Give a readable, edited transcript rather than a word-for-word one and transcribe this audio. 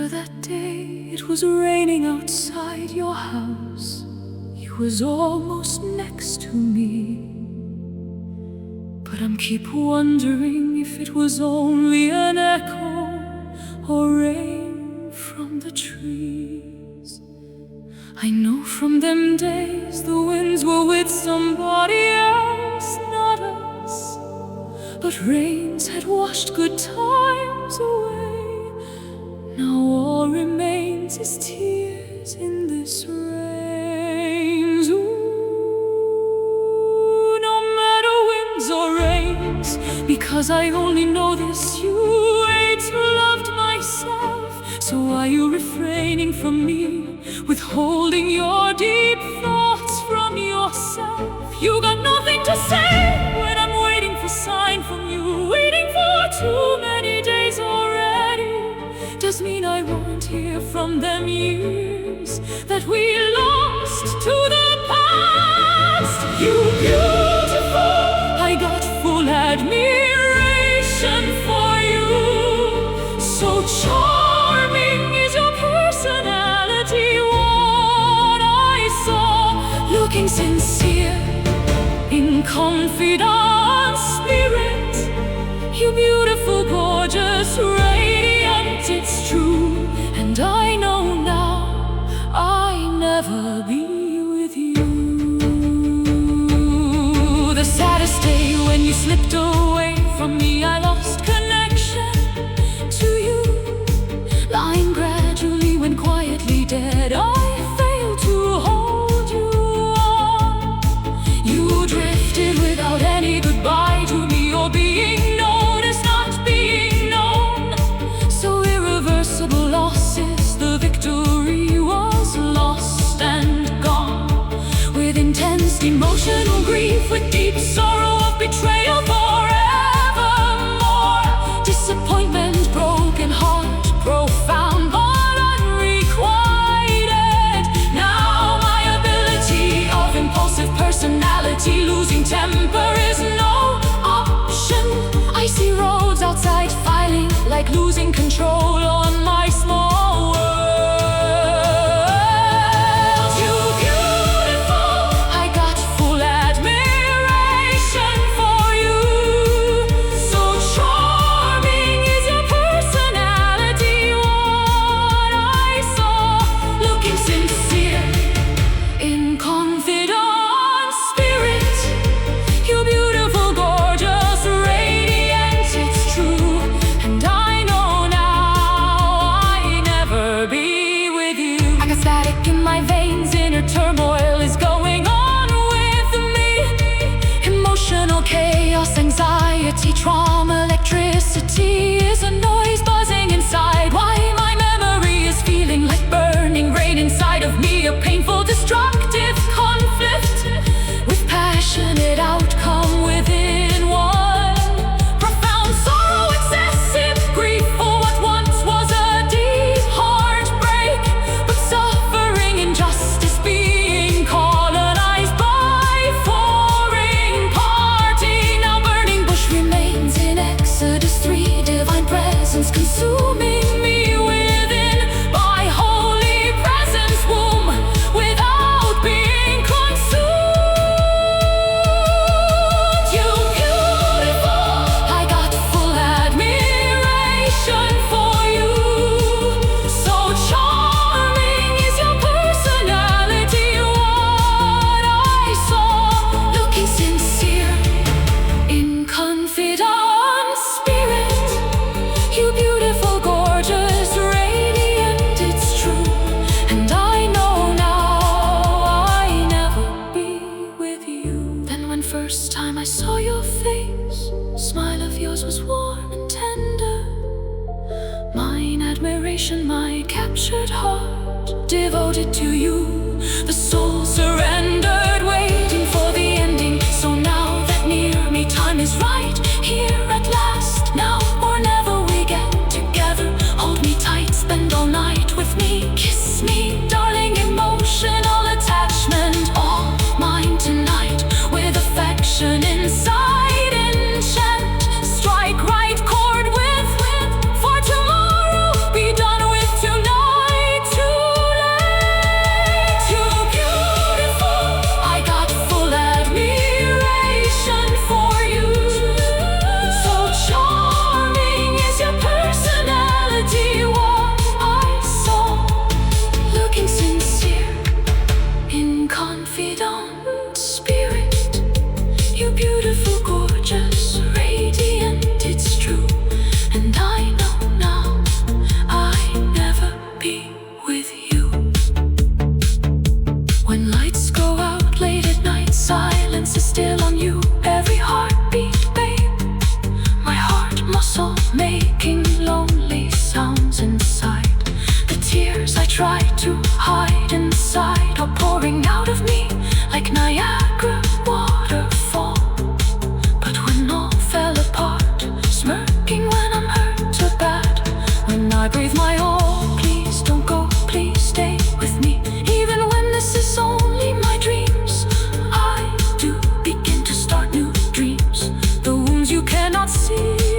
remember that day, it was raining outside your house. You was almost next to me, but I'm keep wondering if it was only an echo or rain from the trees. I know from them days the winds were with somebody else, not us, but rains had washed good times away. Now all remains is tears in this rain. Ooh, no matter winds or rains, because I only know this, you ain't loved myself. So are you refraining from me, withholding your deep thoughts from yourself? You got nothing to say when I'm waiting for sign from you, waiting for too many days already. Does mean I won't hear from them years that we lost to the past. You beautiful, I got full admiration for you. So charming is your personality. What I saw, looking sincere, in confidant spirit, you beautiful, gorgeous, radiant, it's true. And I know now I'll never be with you. The saddest day when you slipped away from me, I lost connection to you. Lying gradually when quietly dead, I failed to hold you on. You drifted without any goodbye to me, or being noticed, not being known. So irreversible losses, the victory was lost and gone. With intense emotional grief, with deep sorrow of betrayal forevermore. Disappointment, broken heart, profound but unrequited. Now my ability of impulsive personality, losing temper is no option. I see roads outside filing, like losing control on my small world. You beautiful, I got full admiration for you. So charming is your personality. What I saw, looking sincere, in confidant spirit, you beautiful, gorgeous, radiant, it's true. And I know now I'll never be with you. I got static in my veins, inner turmoil is going on with me. Emotional chaos, anxiety, trauma, electricity is a noise buzzing inside. Why my memory is feeling like burning rain inside of me, a painful, destructive conflict with passionate outcome within one. Profound sorrow, excessive grief for what once was a deep heartbreak, but suffering, injustice, being colonized by foreign party. Now burning bush remains in Exodus 3, divine presence consuming me within my holy presence womb, without being consumed. You beautiful, I got full admiration for you. So charming is your personality. What I saw, looking sincere, in confidant spirit, you beautiful, gorgeous, radiant, it's true. And I know now I'll never be with you. Then when first time I saw your face, smile of yours was warm and tender. Mine admiration, my captured heart, devoted to you. The soul surrendered, waiting for the ending. So now that near me time is right, here at last, now or never we get together. Hold me tight, spend all night with me, kiss me, darling, emotional attachment, all mine tonight, with affection inside, enchant, strike right chord with, for tomorrow, be done with tonight. gave my all. Please don't go, please stay with me. Even when this is only my dreams, I do begin to start new dreams. The wounds you cannot see